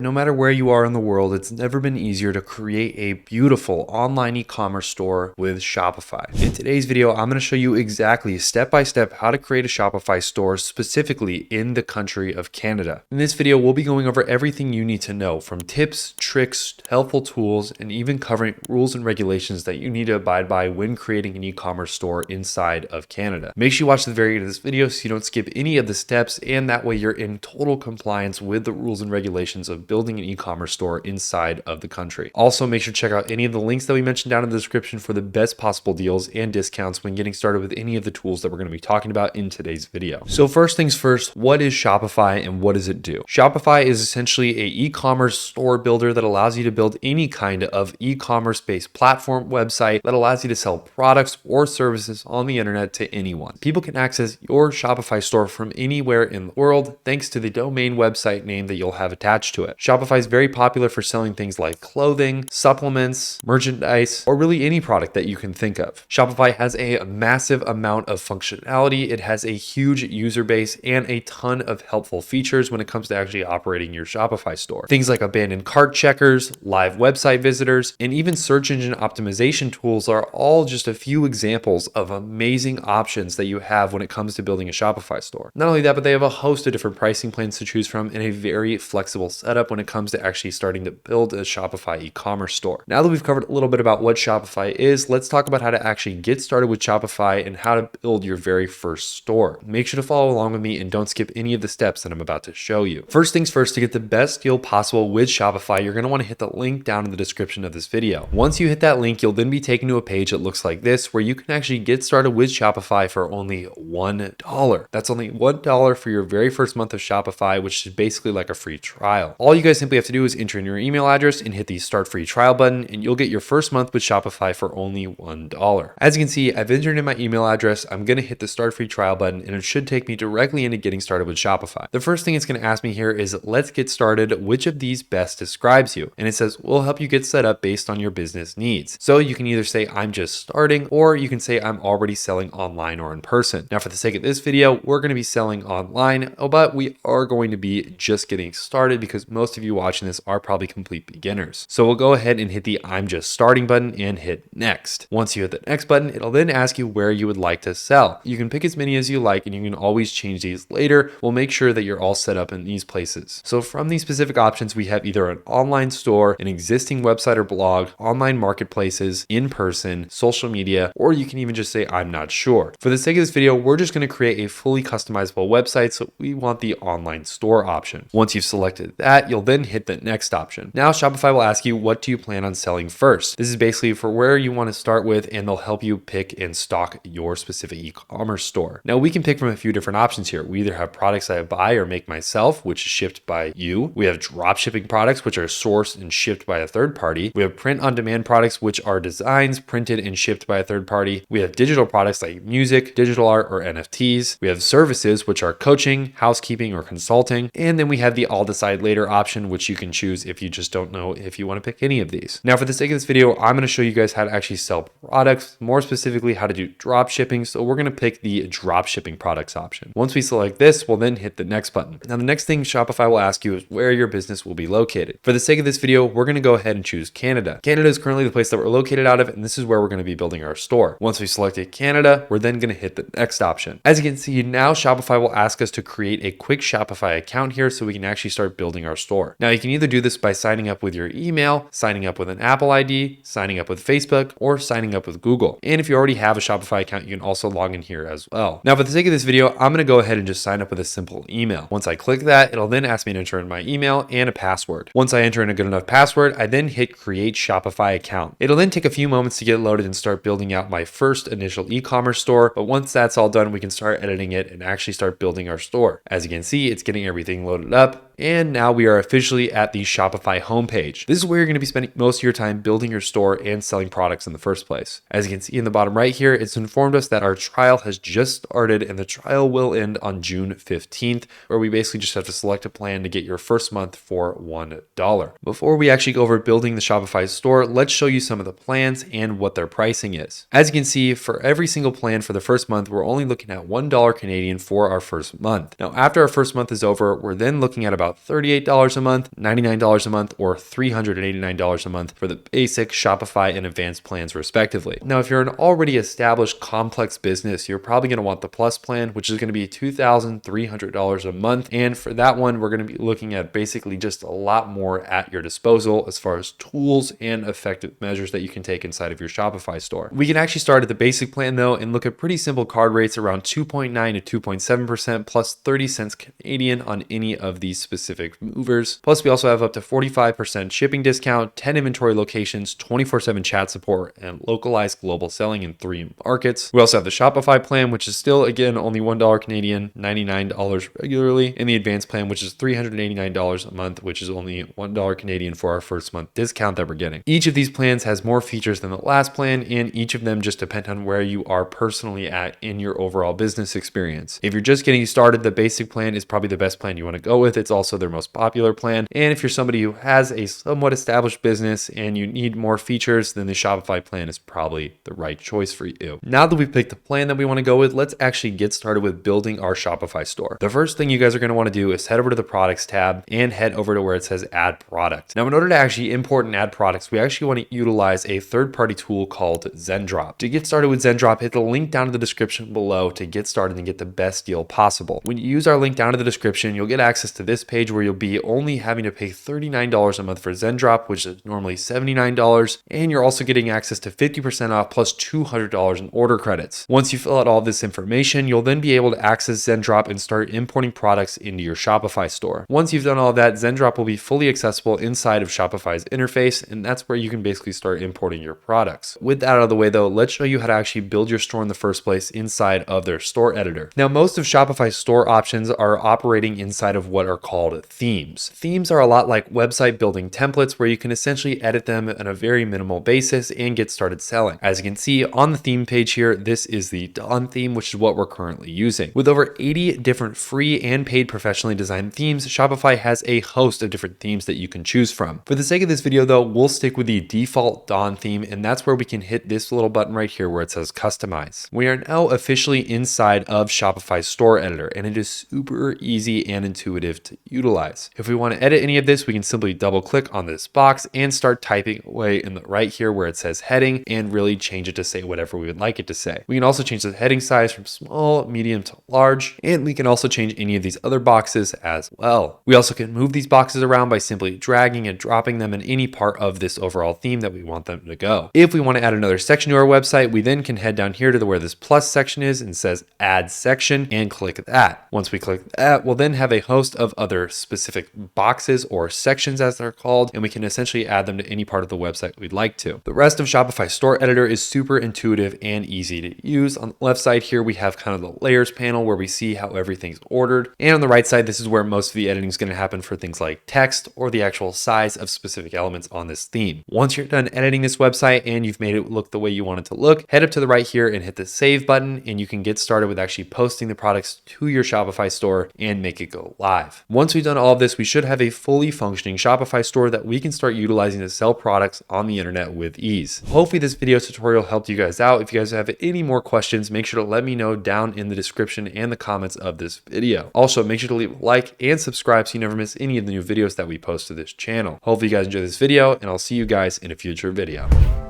No matter where you are in the world, it's never been easier to create a beautiful online e-commerce store with Shopify. In today's video, I'm going to show you exactly step by step how to create a Shopify store specifically in the country of Canada. In this video, we'll be going over everything you need to know, from tips, tricks, helpful tools, and even covering rules and regulations that you need to abide by when creating an e-commerce store inside of Canada. Make sure you watch the very end of this video so you don't skip any of the steps, and that way you're in total compliance with the rules and regulations of building an e-commerce store inside of the country. Also, make sure to check out any of the links that we mentioned down in the description for the best possible deals and discounts when getting started with any of the tools that we're going to be talking about in today's video. So first things first, what is Shopify and what does it do? Shopify is essentially an e-commerce store builder that allows you to build any kind of e-commerce based platform website that allows you to sell products or services on the internet to anyone. People can access your Shopify store from anywhere in the world thanks to the domain website name that you'll have attached to it. Shopify is very popular for selling things like clothing, supplements, merchandise, or really any product that you can think of. Shopify has a massive amount of functionality. It has a huge user base and a ton of helpful features when it comes to actually operating your Shopify store. Things like abandoned cart checkers, live website visitors, and even search engine optimization tools are all just a few examples of amazing options that you have when it comes to building a Shopify store. Not only that, but they have a host of different pricing plans to choose from and a very flexible setup when it comes to actually starting to build a Shopify e-commerce store. Now that we've covered a little bit about what Shopify is, let's talk about how to actually get started with Shopify and how to build your very first store. Make sure to follow along with me and don't skip any of the steps that I'm about to show you. First things first, to get the best deal possible with Shopify, you're going to want to hit the link down in the description of this video. Once you hit that link, you'll then be taken to a page that looks like this, where you can actually get started with Shopify for only $1. That's only $1 for your very first month of Shopify, which is basically like a free trial. All you guys simply have to do is enter in your email address and hit the start free trial button, and you'll get your first month with Shopify for only $1. As you can see, I've entered in my email address. I'm going to hit the start free trial button, and it should take me directly into getting started with Shopify. The first thing it's going to ask me here is, let's get started. Which of these best describes you? And it says, we'll help you get set up based on your business needs. So you can either say, I'm just starting, or you can say, I'm already selling online or in person. Now, for the sake of this video, we're going to be selling online, but we are going to be just getting started because most of you watching this are probably complete beginners. So we'll go ahead and hit the I'm just starting button and hit next. Once you hit the next button, it'll then ask you where you would like to sell. You can pick as many as you like, and you can always change these later. We'll make sure that you're all set up in these places. So from these specific options, we have either an online store, an existing website or blog, online marketplaces, in person, social media, or you can even just say, I'm not sure. For the sake of this video, we're just going to create a fully customizable website. So we want the online store option. Once you've selected that, you'll then hit the next option. Now Shopify will ask you, what do you plan on selling first? This is basically for where you want to start with, and they'll help you pick and stock your specific e-commerce store. Now we can pick from a few different options here. We either have products I buy or make myself, which is shipped by you. We have drop shipping products, which are sourced and shipped by a third party. We have print on demand products, which are designs printed and shipped by a third party. We have digital products like music, digital art, or NFTs. We have services, which are coaching, housekeeping, or consulting. And then we have the I'll decide later option, which you can choose if you just don't know if you want to pick any of these. Now, for the sake of this video, I'm going to show you guys how to actually sell products, more specifically how to do drop shipping. So we're going to pick the drop shipping products option. Once we select this, we'll then hit the next button. Now, the next thing Shopify will ask you is where your business will be located. For the sake of this video, we're going to go ahead and choose Canada. Canada is currently the place that we're located out of, and this is where we're going to be building our store. Once we selected Canada, we're then going to hit the next option. As you can see, now Shopify will ask us to create a quick Shopify account here so we can actually start building our store. Now, you can either do this by signing up with your email, signing up with an Apple ID, signing up with Facebook, or signing up with Google. And if you already have a Shopify account, you can also log in here as well. Now, for the sake of this video, I'm going to go ahead and just sign up with a simple email. Once I click that, it'll then ask me to enter in my email and a password. Once I enter in a good enough password, I then hit create Shopify account. It'll then take a few moments to get loaded and start building out my first initial e-commerce store. But once that's all done, we can start editing it and actually start building our store. As you can see, it's getting everything loaded up. And now we are officially at the Shopify homepage. This is where you're going to be spending most of your time building your store and selling products in the first place. As you can see in the bottom right here, it's informed us that our trial has just started and the trial will end on June 15th, where we basically just have to select a plan to get your first month for $1. Before we actually go over building the Shopify store, let's show you some of the plans and what their pricing is. As you can see, for every single plan for the first month, we're only looking at $1 Canadian for our first month. Now, after our first month is over, we're then looking at about about $38 a month, $99 a month, or $389 a month for the basic, Shopify, and advanced plans respectively. Now, if you're an already established complex business, you're probably going to want the Plus plan, which is going to be $2,300 a month. And for that one, we're going to be looking at basically just a lot more at your disposal as far as tools and effective measures that you can take inside of your Shopify store. We can actually start at the basic plan though and look at pretty simple card rates around 2.9 to 2.7% plus 30 cents Canadian on any of these specific movers. Plus, we also have up to 45% shipping discount, 10 inventory locations, 24/7 chat support, and localized global selling in 3 markets. We also have the Shopify plan, which is still, again, only $1 Canadian, $99 regularly, and the advanced plan, which is $389 a month, which is only $1 Canadian for our first month discount that we're getting. Each of these plans has more features than the last plan, and each of them just depend on where you are personally at in your overall business experience. If you're just getting started, the basic plan is probably the best plan you want to go with. It's also their most popular plan. And if you're somebody who has a somewhat established business and you need more features, then the Shopify plan is probably the right choice for you. Now that we've picked the plan that we want to go with, let's actually get started with building our Shopify store. The first thing you guys are going to want to do is head over to the products tab and head over to where it says add product. Now, in order to actually import and add products, we actually want to utilize a third-party tool called Zendrop. To get started with Zendrop, hit the link down in the description below to get started and get the best deal possible. When you use our link down in the description, you'll get access to this page where you'll be only having to pay $39 a month for Zendrop, which is normally $79, and you're also getting access to 50% off plus $200 in order credits. Once you fill out all this information, you'll then be able to access Zendrop and start importing products into your Shopify store. Once you've done all of that, Zendrop will be fully accessible inside of Shopify's interface, and that's where you can basically start importing your products. With that out of the way though, let's show you how to actually build your store in the first place inside of their store editor. Now, most of Shopify's store options are operating inside of what are called themes. Themes are a lot like website building templates where you can essentially edit them on a very minimal basis and get started selling. As you can see on the theme page here, this is the Dawn theme, which is what we're currently using. With over 80 different free and paid professionally designed themes, Shopify has a host of different themes that you can choose from. For the sake of this video though, we'll stick with the default Dawn theme, and that's where we can hit this little button right here where it says customize. We are now officially inside of Shopify's store editor, and it is super easy and intuitive to utilize. If we want to edit any of this, we can simply double click on this box and start typing away in the right here where it says heading and really change it to say whatever we would like it to say. We can also change the heading size from small, medium to large, and we can also change any of these other boxes as well. We also can move these boxes around by simply dragging and dropping them in any part of this overall theme that we want them to go. If we want to add another section to our website, we then can head down here to where this plus section is and says add section and click that. Once we click that, we'll then have a host of other specific boxes or sections as they're called, and we can essentially add them to any part of the website we'd like to. The rest of Shopify Store Editor is super intuitive and easy to use. On the left side here, we have kind of the layers panel where we see how everything's ordered. And on the right side, this is where most of the editing is going to happen for things like text or the actual size of specific elements on this theme. Once you're done editing this website and you've made it look the way you want it to look, head up to the right here and hit the save button, and you can get started with actually posting the products to your Shopify store and make it go live. Once we've done all of this, we should have a fully functioning Shopify store that we can start utilizing to sell products on the internet with ease. Hopefully this video tutorial helped you guys out. If you guys have any more questions, make sure to let me know down in the description and the comments of this video. Also, make sure to leave a like and subscribe so you never miss any of the new videos that we post to this channel. Hopefully you guys enjoy this video, and I'll see you guys in a future video.